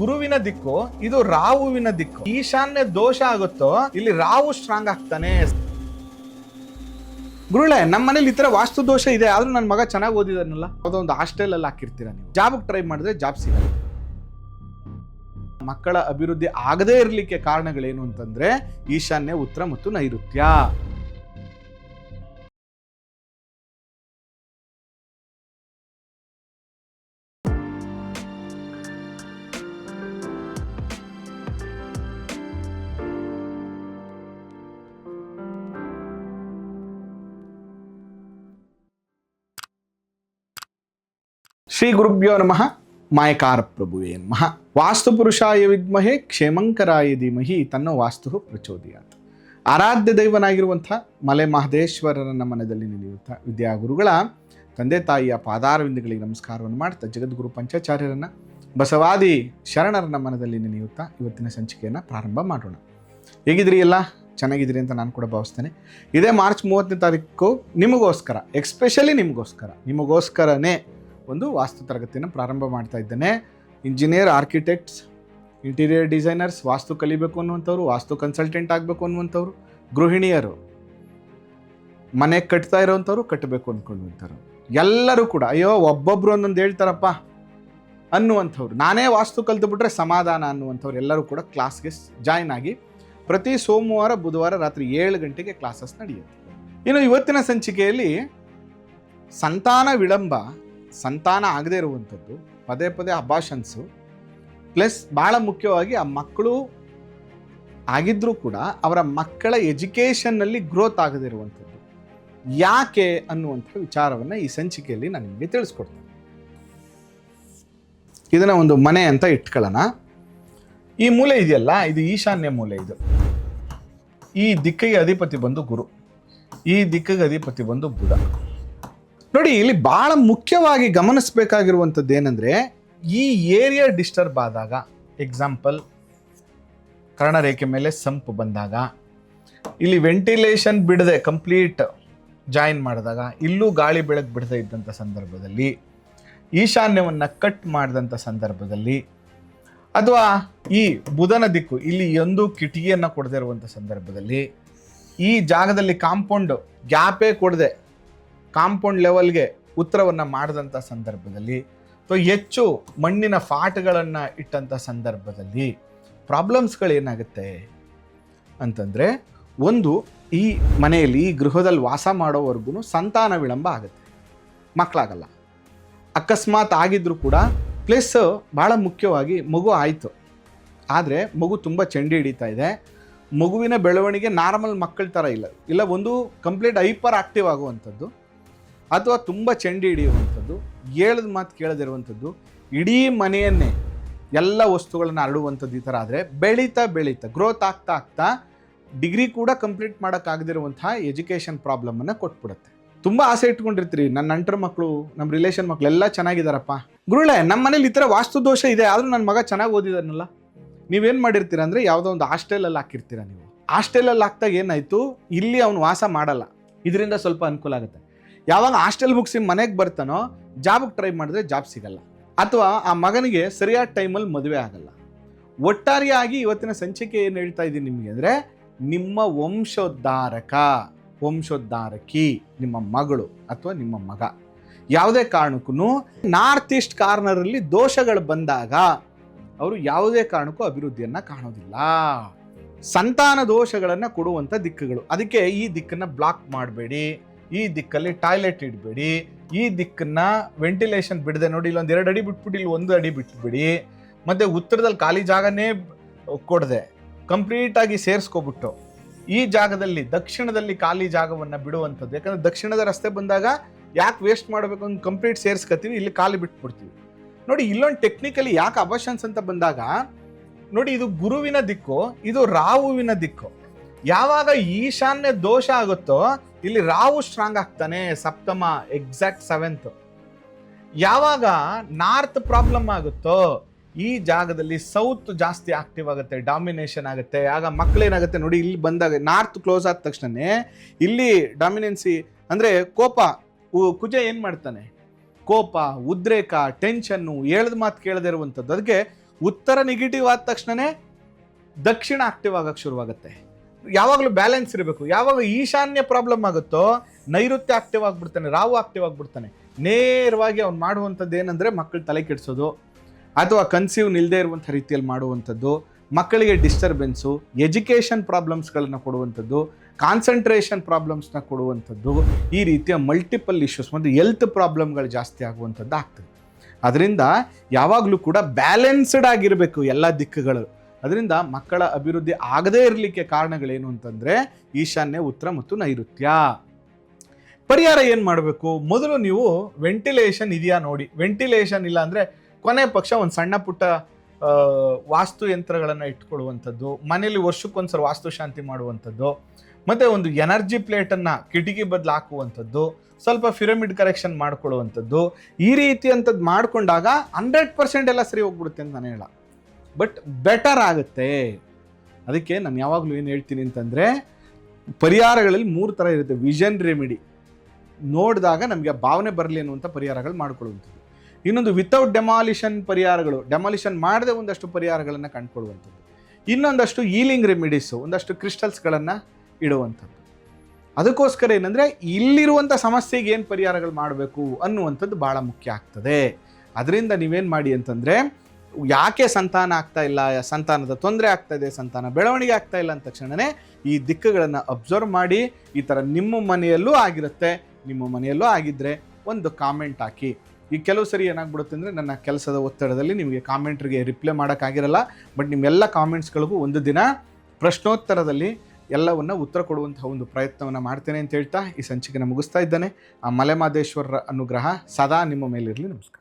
ಗುರುವಿನ ದಿಕ್ಕು, ಇದು ರಾಹುವಿನ ದಿಕ್ಕು. ಈಶಾನ್ಯ ದೋಷ ಆಗುತ್ತೋ ಇಲ್ಲಿ ರಾಹು ಸ್ಟ್ರಾಂಗ್ ಆಗ್ತಾನೆ. ಗುರುಳೆ, ನಮ್ಮ ಮನೇಲಿ ಈ ತರ ವಾಸ್ತು ದೋಷ ಇದೆ, ಆದ್ರೂ ನನ್ನ ಮಗ ಚೆನ್ನಾಗಿ ಓದಿದಾನಲ್ಲ, ಯಾವುದೋ ಒಂದು ಹಾಸ್ಟೆಲ್ ಅಲ್ಲಿ ಹಾಕಿರ್ತೀರಾ ನೀವು. ಜಾಬ್ಗೆ ಟ್ರೈ ಮಾಡಿದ್ರೆ ಜಾಬ್ ಸಿಗಲ್ಲ. ಮಕ್ಕಳ ಅಭಿವೃದ್ಧಿ ಆಗದೇ ಇರಲಿಕ್ಕೆ ಕಾರಣಗಳೇನು ಅಂತಂದ್ರೆ ಈಶಾನ್ಯ, ಉತ್ತರ ಮತ್ತು ನೈಋತ್ಯ. ಶ್ರೀ ಗುರುಭ್ಯೋ ನಮಃ. ಮಾಯಕಾರ ಪ್ರಭುವೇ ನಮಃ. ವಾಸ್ತು ಪುರುಷಾಯ ವಿದ್ಮಹೇ ಕ್ಷೇಮಂಕರಾಯ ಧೀಮಹಿ ತನ್ನೋ ವಾಸ್ತು ಪ್ರಚೋದಯಾತ್. ಆರಾಧ್ಯ ದೈವನಾಗಿರುವಂಥ ಮಲೆ ಮಹದೇಶ್ವರನ ಮನದಲ್ಲಿ ನಿಲ್ಲುವಂಥ ವಿದ್ಯಾಗುರುಗಳ ತಂದೆ ತಾಯಿಯ ಪಾದಾರವಿಂದಗಳಿಗೆ ನಮಸ್ಕಾರವನ್ನು ಮಾಡ್ತಾ ಜಗದ್ಗುರು ಪಂಚಾಚಾರ್ಯರನ್ನ ಬಸವಾದಿ ಶರಣರನ್ನ ಮನದಲ್ಲಿ ನೆನೆಯುತ್ತಾ ಇವತ್ತಿನ ಸಂಚಿಕೆಯನ್ನು ಪ್ರಾರಂಭ ಮಾಡೋಣ. ಹೇಗಿದ್ರಿ? ಎಲ್ಲ ಚೆನ್ನಾಗಿದ್ದೀರಿ ಅಂತ ನಾನು ಕೂಡ ಭಾವಿಸ್ತೇನೆ. ಇದೇ ಮಾರ್ಚ್ 30ನೇ ತಾರೀಕು ನಿಮಗೋಸ್ಕರ, ಎಕ್ಸ್ಪೆಷಲಿ ನಿಮಗೋಸ್ಕರನೇ ಒಂದು ವಾಸ್ತು ತರಗತಿಯನ್ನು ಪ್ರಾರಂಭ ಮಾಡ್ತಾ ಇದ್ದೇನೆ. ಇಂಜಿನಿಯರ್, ಆರ್ಕಿಟೆಕ್ಟ್ಸ್, ಇಂಟೀರಿಯರ್ ಡಿಸೈನರ್ಸ್, ವಾಸ್ತು ಕಲಿಬೇಕು ಅನ್ನುವಂಥವ್ರು, ವಾಸ್ತು ಕನ್ಸಲ್ಟೆಂಟ್ ಆಗಬೇಕು ಅನ್ನುವಂಥವ್ರು, ಗೃಹಿಣಿಯರು, ಮನೆ ಕಟ್ತಾ ಇರೋವಂಥವ್ರು, ಕಟ್ಟಬೇಕು ಅಂದ್ಕೊಳ್ಳುವಂಥವ್ರು, ಎಲ್ಲರೂ ಕೂಡ ಅಯ್ಯೋ ಒಬ್ಬೊಬ್ರು ಒಂದೊಂದು ಹೇಳ್ತಾರಪ್ಪ ಅನ್ನುವಂಥವ್ರು, ನಾನೇ ವಾಸ್ತು ಕಲಿತುಬಿಟ್ರೆ ಸಮಾಧಾನ ಅನ್ನುವಂಥವ್ರು ಎಲ್ಲರೂ ಕೂಡ ಕ್ಲಾಸ್ಗೆ ಜಾಯ್ನ್ ಆಗಿ ಪ್ರತಿ ಸೋಮವಾರ ಬುಧವಾರ ರಾತ್ರಿ 7 ಗಂಟೆಗೆ ಕ್ಲಾಸಸ್ ನಡೆಯುತ್ತೆ. ಇನ್ನು ಇವತ್ತಿನ ಸಂಚಿಕೆಯಲ್ಲಿ ಸಂತಾನ ವಿಳಂಬ, ಸಂತಾನ ಆಗದೇ ಇರುವಂಥದ್ದು, ಪದೇ ಪದೇ ಅಬಾಷನ್ಸು, ಪ್ಲಸ್ ಭಾಳ ಮುಖ್ಯವಾಗಿ ಆ ಮಕ್ಕಳು ಆಗಿದ್ರೂ ಕೂಡ ಅವರ ಮಕ್ಕಳ ಎಜುಕೇಷನ್ನಲ್ಲಿ ಗ್ರೋತ್ ಆಗದೇ ಇರುವಂಥದ್ದು ಯಾಕೆ ಅನ್ನುವಂಥ ವಿಚಾರವನ್ನು ಈ ಸಂಚಿಕೆಯಲ್ಲಿ ನಾನು ನಿಮಗೆ ತಿಳಿಸ್ಕೊಡ್ತೇನೆ. ಇದನ್ನು ಒಂದು ಮನೆ ಅಂತ ಇಟ್ಕೊಳ್ಳೋಣ. ಈ ಮೂಲೆ ಇದೆಯಲ್ಲ, ಇದು ಈಶಾನ್ಯ ಮೂಲೆ. ಇದು ಈ ದಿಕ್ಕಿಗೆ ಅಧಿಪತಿ ಬಂದು ಗುರು, ಈ ದಿಕ್ಕಿಗೆ ಅಧಿಪತಿ ಬಂದು ಬುಧ. ನೋಡಿ, ಇಲ್ಲಿ ಬಹಳ ಮುಖ್ಯವಾಗಿ ಗಮನಿಸಬೇಕಾಗಿರುವಂಥದ್ದು ಏನಂದರೆ, ಈ ಏರಿಯಾ ಡಿಸ್ಟರ್ಬ್ ಆದಾಗ, ಎಕ್ಸಾಂಪಲ್ ಕರ್ಣರೇಖೆ ಮೇಲೆ ಸಂಪು ಬಂದಾಗ, ಇಲ್ಲಿ ವೆಂಟಿಲೇಷನ್ ಬಿಡದೆ ಕಂಪ್ಲೀಟ್ ಜಾಯಿನ್ ಮಾಡಿದಾಗ, ಇಲ್ಲೂ ಗಾಳಿ ಬೆಳಕು ಬಿಡದೆ ಇದ್ದಂಥ ಸಂದರ್ಭದಲ್ಲಿ, ಈಶಾನ್ಯವನ್ನು ಕಟ್ ಮಾಡಿದಂಥ ಸಂದರ್ಭದಲ್ಲಿ, ಅಥವಾ ಈ ಬುಧನ ದಿಕ್ಕು ಇಲ್ಲಿ ಒಂದು ಕಿಟಕಿಯನ್ನು ಕೊಡದೇ ಇರುವಂಥ ಸಂದರ್ಭದಲ್ಲಿ, ಈ ಜಾಗದಲ್ಲಿ ಕಾಂಪೌಂಡ್ ಗ್ಯಾಪೇ ಕೊಡದೆ ಕಾಂಪೌಂಡ್ ಲೆವೆಲ್ಗೆ ಉತ್ತರವನ್ನು ಮಾಡಿದಂಥ ಸಂದರ್ಭದಲ್ಲಿ, ಅಥವಾ ಹೆಚ್ಚು ಮಣ್ಣಿನ ಫಾಟ್ಗಳನ್ನು ಇಟ್ಟಂಥ ಸಂದರ್ಭದಲ್ಲಿ ಪ್ರಾಬ್ಲಮ್ಸ್ಗಳೇನಾಗುತ್ತೆ ಅಂತಂದರೆ, ಒಂದು ಈ ಮನೆಯಲ್ಲಿ, ಈ ಗೃಹದಲ್ಲಿ ವಾಸ ಮಾಡೋವರೆಗೂ ಸಂತಾನ ವಿಳಂಬ ಆಗುತ್ತೆ, ಮಕ್ಕಳಾಗಲ್ಲ. ಅಕಸ್ಮಾತ್ ಆಗಿದ್ರೂ ಕೂಡ, ಪ್ಲಸ್ ಭಾಳ ಮುಖ್ಯವಾಗಿ ಮಗು ಆಯಿತು, ಆದರೆ ಮಗು ತುಂಬ ಚಂಡಿ ಹಿಡಿತಾ ಇದೆ, ಮಗುವಿನ ಬೆಳವಣಿಗೆ ನಾರ್ಮಲ್ ಮಕ್ಕಳ ಥರ ಇಲ್ಲ, ಒಂದು ಕಂಪ್ಲೀಟ್ ಹೈಪರ್ ಆಕ್ಟಿವ್ ಆಗುವಂಥದ್ದು, ಅಥವಾ ತುಂಬ ಚಂಡಿ ಹಿಡಿಯುವಂಥದ್ದು, ಹೇಳಿದ ಮಾತು ಕೇಳದಿರುವಂಥದ್ದು, ಇಡೀ ಮನೆಯನ್ನೇ ಎಲ್ಲ ವಸ್ತುಗಳನ್ನು ಹರಡುವಂಥದ್ದು, ಈ ಥರ ಆದರೆ ಬೆಳೀತಾ ಗ್ರೋತ್ ಆಗ್ತಾ ಡಿಗ್ರಿ ಕೂಡ ಕಂಪ್ಲೀಟ್ ಮಾಡೋಕ್ಕಾಗದಿರುವಂಥ ಎಜುಕೇಷನ್ ಪ್ರಾಬ್ಲಮನ್ನು ಕೊಟ್ಬಿಡುತ್ತೆ. ತುಂಬ ಆಸೆ ಇಟ್ಕೊಂಡಿರ್ತೀರಿ, ನನ್ನ ನಂಟರ ಮಕ್ಕಳು, ನಮ್ಮ ರಿಲೇಷನ್ ಮಕ್ಕಳು ಎಲ್ಲ ಚೆನ್ನಾಗಿದ್ದಾರಪ್ಪ. ಗುರುಳೆ, ನಮ್ಮ ಮನೇಲಿ ಈ ಥರ ವಾಸ್ತು ದೋಷ ಇದೆ, ಆದರೂ ನನ್ನ ಮಗ ಚೆನ್ನಾಗಿ ಓದಿದಾನಲ್ಲ. ನೀವೇನು ಮಾಡಿರ್ತೀರ ಅಂದರೆ, ಯಾವುದೋ ಒಂದು ಹಾಸ್ಟೆಲಲ್ಲಿ ಹಾಕಿರ್ತೀರ. ನೀವು ಹಾಸ್ಟೆಲಲ್ಲಿ ಹಾಕ್ದಾಗ ಏನಾಯಿತು, ಇಲ್ಲಿ ಅವನು ವಾಸ ಮಾಡಲ್ಲ, ಇದರಿಂದ ಸ್ವಲ್ಪ ಅನುಕೂಲ ಆಗುತ್ತೆ. ಯಾವಾಗ ಹಾಸ್ಟೆಲ್ ಮುಗಿಸಿ ಮನೆಗೆ ಬರ್ತಾನೋ, ಜಾಬ್ಗೆ ಟ್ರೈ ಮಾಡಿದ್ರೆ ಜಾಬ್ ಸಿಗಲ್ಲ, ಅಥವಾ ಆ ಮಗನಿಗೆ ಸರಿಯಾದ ಟೈಮಲ್ಲಿ ಮದುವೆ ಆಗಲ್ಲ. ಒಟ್ಟಾರೆಯಾಗಿ ಇವತ್ತಿನ ಸಂಚಿಕೆ ಏನು ಹೇಳ್ತಾ ಇದ್ದೀನಿ ನಿಮಗೆ ಅಂದರೆ, ನಿಮ್ಮ ವಂಶೋದ್ಧಾರಕಿ ನಿಮ್ಮ ಮಗಳು ಅಥವಾ ನಿಮ್ಮ ಮಗ ಯಾವುದೇ ಕಾರಣಕ್ಕೂ ನಾರ್ತ್ ಈಸ್ಟ್ ಕಾರ್ನರಲ್ಲಿ ದೋಷಗಳು ಬಂದಾಗ ಅವರು ಯಾವುದೇ ಕಾರಣಕ್ಕೂ ಅಭಿವೃದ್ಧಿಯನ್ನು ಕಾಣೋದಿಲ್ಲ. ಸಂತಾನ ದೋಷಗಳನ್ನು ಕೊಡುವಂಥ ದಿಕ್ಕುಗಳು. ಅದಕ್ಕೆ ಈ ದಿಕ್ಕನ್ನು ಬ್ಲಾಕ್ ಮಾಡಬೇಡಿ, ಈ ದಿಕ್ಕಲ್ಲಿ ಟಾಯ್ಲೆಟ್ ಇಡಬೇಡಿ, ಈ ದಿಕ್ಕನ್ನು ವೆಂಟಿಲೇಷನ್ ಬಿಡದೆ, ನೋಡಿ ಇಲ್ಲೊಂದು 2 ಅಡಿ ಬಿಟ್ಬಿಟ್ಟು ಇಲ್ಲಿ 1 ಅಡಿ ಬಿಟ್ಬಿಡಿ, ಮತ್ತು ಉತ್ತರದಲ್ಲಿ ಖಾಲಿ ಜಾಗನೇ ಕೊಡದೆ ಕಂಪ್ಲೀಟಾಗಿ ಸೇರಿಸ್ಕೊಬಿಟ್ಟು ಈ ಜಾಗದಲ್ಲಿ ದಕ್ಷಿಣದಲ್ಲಿ ಖಾಲಿ ಜಾಗವನ್ನು ಬಿಡುವಂಥದ್ದು. ಯಾಕಂದರೆ ದಕ್ಷಿಣದ ರಸ್ತೆ ಬಂದಾಗ ಯಾಕೆ ವೇಸ್ಟ್ ಮಾಡಬೇಕು ಅಂತ ಕಂಪ್ಲೀಟ್ ಸೇರಿಸ್ಕೊತೀವಿ, ಇಲ್ಲಿ ಖಾಲಿ ಬಿಟ್ಬಿಡ್ತೀವಿ. ನೋಡಿ, ಇಲ್ಲೊಂದು ಟೆಕ್ನಿಕಲಿ ಯಾಕೆ ಅಬಾಷನ್ಸ್ ಅಂತ ಬಂದಾಗ, ನೋಡಿ ಇದು ಗುರುವಿನ ದಿಕ್ಕು, ಇದು ರಾಹುವಿನ ದಿಕ್ಕು. ಯಾವಾಗ ಈಶಾನ್ಯ ದೋಷ ಆಗುತ್ತೋ ಇಲ್ಲಿ ರಾಹು ಸ್ಟ್ರಾಂಗ್ ಆಗ್ತಾನೆ, ಸಪ್ತಮ ಎಕ್ಸಾಕ್ಟ್ 7th. ಯಾವಾಗ ನಾರ್ತ್ ಪ್ರಾಬ್ಲಮ್ ಆಗುತ್ತೋ ಈ ಜಾಗದಲ್ಲಿ ಸೌತ್ ಜಾಸ್ತಿ ಆಕ್ಟಿವ್ ಆಗುತ್ತೆ, ಡಾಮಿನೇಷನ್ ಆಗುತ್ತೆ. ಆಗ ಮಕ್ಕಳೇನಾಗುತ್ತೆ ನೋಡಿ, ಇಲ್ಲಿ ಬಂದಾಗ ನಾರ್ತ್ ಕ್ಲೋಸ್ ಆದ ತಕ್ಷಣ ಇಲ್ಲಿ ಡಾಮಿನೆನ್ಸಿ ಅಂದರೆ ಕೋಪ, ಕುಜ ಏನು ಮಾಡ್ತಾನೆ, ಕೋಪ, ಉದ್ರೇಕ, ಟೆನ್ಷನ್ನು, ಹೇಳಿದ ಮಾತು ಕೇಳದೇ ಇರುವಂಥದ್ದು. ಅದಕ್ಕೆ ಉತ್ತರ ನೆಗೆಟಿವ್ ಆದ ತಕ್ಷಣನೇ ದಕ್ಷಿಣ ಆಕ್ಟಿವ್ ಆಗಕ್ಕೆ ಶುರುವಾಗುತ್ತೆ. ಯಾವಾಗಲೂ ಬ್ಯಾಲೆನ್ಸ್ ಇರಬೇಕು. ಯಾವಾಗ ಈಶಾನ್ಯ ಪ್ರಾಬ್ಲಮ್ ಆಗುತ್ತೋ ನೈಋತ್ಯ ಆಕ್ಟಿವ್ ಆಗ್ಬಿಡ್ತಾನೆ, ರಾಹು ಆಕ್ಟಿವ್ ಆಗ್ಬಿಡ್ತಾನೆ. ನೇರವಾಗಿ ಅವ್ನು ಮಾಡುವಂಥದ್ದು ಏನಂದರೆ ಮಕ್ಕಳು ತಲೆ ಕೆಡಿಸೋದು, ಅಥವಾ ಕನ್ಸೀವ್ ನಿಲ್ಲದೆ ಇರುವಂಥ ರೀತಿಯಲ್ಲಿ ಮಾಡುವಂಥದ್ದು, ಮಕ್ಕಳಿಗೆ ಡಿಸ್ಟರ್ಬೆನ್ಸು, ಎಜುಕೇಷನ್ ಪ್ರಾಬ್ಲಮ್ಸ್ಗಳನ್ನು ಕೊಡುವಂಥದ್ದು, ಕಾನ್ಸಂಟ್ರೇಷನ್ ಪ್ರಾಬ್ಲಮ್ಸ್ನ ಕೊಡುವಂಥದ್ದು, ಈ ರೀತಿಯ ಮಲ್ಟಿಪಲ್ ಇಶ್ಯೂಸ್ ಮತ್ತು ಹೆಲ್ತ್ ಪ್ರಾಬ್ಲಮ್ಗಳು ಜಾಸ್ತಿ ಆಗುವಂಥದ್ದು ಆಗ್ತದೆ. ಅದರಿಂದ ಯಾವಾಗಲೂ ಕೂಡ ಬ್ಯಾಲೆನ್ಸ್ಡ್ ಆಗಿರಬೇಕು ಎಲ್ಲ ದಿಕ್ಕುಗಳು. ಅದರಿಂದ ಮಕ್ಕಳ ಅಭಿವೃದ್ಧಿ ಆಗದೇ ಇರಲಿಕ್ಕೆ ಕಾರಣಗಳೇನು ಅಂತಂದರೆ ಈಶಾನ್ಯ, ಉತ್ತರ ಮತ್ತು ನೈಋತ್ಯ. ಪರಿಹಾರ ಏನು ಮಾಡಬೇಕು? ಮೊದಲು ನೀವು ವೆಂಟಿಲೇಷನ್ ಇದೆಯಾ ನೋಡಿ. ವೆಂಟಿಲೇಷನ್ ಇಲ್ಲ ಅಂದರೆ ಕೊನೆ ಪಕ್ಷ ಒಂದು ಸಣ್ಣ ಪುಟ್ಟ ವಾಸ್ತು ಯಂತ್ರಗಳನ್ನು ಇಟ್ಕೊಳ್ಳುವಂಥದ್ದು, ಮನೆಯಲ್ಲಿ ವರ್ಷಕ್ಕೊಂದ್ಸಲ ವಾಸ್ತುಶಾಂತಿ ಮಾಡುವಂಥದ್ದು, ಮತ್ತು ಒಂದು ಎನರ್ಜಿ ಪ್ಲೇಟನ್ನು ಕಿಟಕಿ ಬದಲು ಹಾಕುವಂಥದ್ದು, ಸ್ವಲ್ಪ ಪಿರಮಿಡ್ ಕರೆಕ್ಷನ್ ಮಾಡ್ಕೊಳ್ಳುವಂಥದ್ದು, ಈ ರೀತಿಯಂಥದ್ದು ಮಾಡಿಕೊಂಡಾಗ 100% ಎಲ್ಲ ಸರಿ ಹೋಗ್ಬಿಡುತ್ತೆ ಅಂತ ನಾನು ಹೇಳ. ಬಟ್ ಬೆಟರ್ ಆಗುತ್ತೆ. ಅದಕ್ಕೆ ನಾನು ಯಾವಾಗಲೂ ಏನು ಹೇಳ್ತೀನಿ ಅಂತಂದರೆ, ಪರಿಹಾರಗಳಲ್ಲಿ 3 ಥರ ಇರುತ್ತೆ. ವಿಷನ್ ರೆಮಿಡಿ, ನೋಡಿದಾಗ ನಮಗೆ ಭಾವನೆ ಬರಲಿ ಅನ್ನುವಂಥ ಪರಿಹಾರಗಳು ಮಾಡ್ಕೊಳ್ಳುವಂಥದ್ದು. ಇನ್ನೊಂದು ವಿತೌಟ್ ಡೆಮಾಲಿಷನ್ ಪರಿಹಾರಗಳು, ಡೆಮಾಲಿಷನ್ ಮಾಡದೆ ಒಂದಷ್ಟು ಪರಿಹಾರಗಳನ್ನು ಕಂಡುಕೊಳ್ಳುವಂಥದ್ದು. ಇನ್ನೊಂದಷ್ಟು ಹೀಲಿಂಗ್ ರೆಮಿಡೀಸು, ಒಂದಷ್ಟು ಕ್ರಿಸ್ಟಲ್ಸ್ಗಳನ್ನು ಇಡುವಂಥದ್ದು. ಅದಕ್ಕೋಸ್ಕರ ಏನಂದರೆ ಇಲ್ಲಿರುವಂಥ ಸಮಸ್ಯೆಗೆ ಏನು ಪರಿಹಾರಗಳು ಮಾಡಬೇಕು ಅನ್ನುವಂಥದ್ದು ಭಾಳ ಮುಖ್ಯ ಆಗ್ತದೆ. ಅದರಿಂದ ನೀವೇನು ಮಾಡಿ ಅಂತಂದರೆ, ಯಾಕೆ ಸಂತಾನ ಆಗ್ತಾ ಇಲ್ಲ, ಸಂತಾನದ ತೊಂದರೆ ಆಗ್ತಾ ಇದೆ, ಸಂತಾನ ಬೆಳವಣಿಗೆ ಆಗ್ತಾ ಇಲ್ಲ ಅಂದ ತಕ್ಷಣವೇ ಈ ದಿಕ್ಕುಗಳನ್ನು ಅಬ್ಸರ್ವ್ ಮಾಡಿ, ಈ ಥರ ನಿಮ್ಮ ಮನೆಯಲ್ಲೂ ಆಗಿರುತ್ತೆ, ನಿಮ್ಮ ಮನೆಯಲ್ಲೂ ಆಗಿದ್ದರೆ ಒಂದು ಕಾಮೆಂಟ್ ಹಾಕಿ. ಈ ಕೆಲವು ಸರಿ ಏನಾಗ್ಬಿಡುತ್ತೆ ಅಂದರೆ, ನನ್ನ ಕೆಲಸದ ಒತ್ತಡದಲ್ಲಿ ನಿಮಗೆ ಕಾಮೆಂಟ್ರಿಗೆ ರಿಪ್ಲೈ ಮಾಡೋಕ್ಕಾಗಿರಲ್ಲ. ಬಟ್ ನಿಮ್ಮೆಲ್ಲ ಕಾಮೆಂಟ್ಸ್ಗಳಿಗೂ ಒಂದು ದಿನ ಪ್ರಶ್ನೋತ್ತರದಲ್ಲಿ ಎಲ್ಲವನ್ನು ಉತ್ತರ ಕೊಡುವಂತಹ ಒಂದು ಪ್ರಯತ್ನವನ್ನು ಮಾಡ್ತೇನೆ ಅಂತ ಹೇಳ್ತಾ ಈ ಸಂಚಿಕೆನ ಮುಗಿಸ್ತಾ ಇದ್ದಾನೆ. ಆ ಮಲೆಮಹದೇಶ್ವರರ ಅನುಗ್ರಹ ಸದಾ ನಿಮ್ಮ ಮೇಲಿರಲಿ. ನಮಸ್ಕಾರ.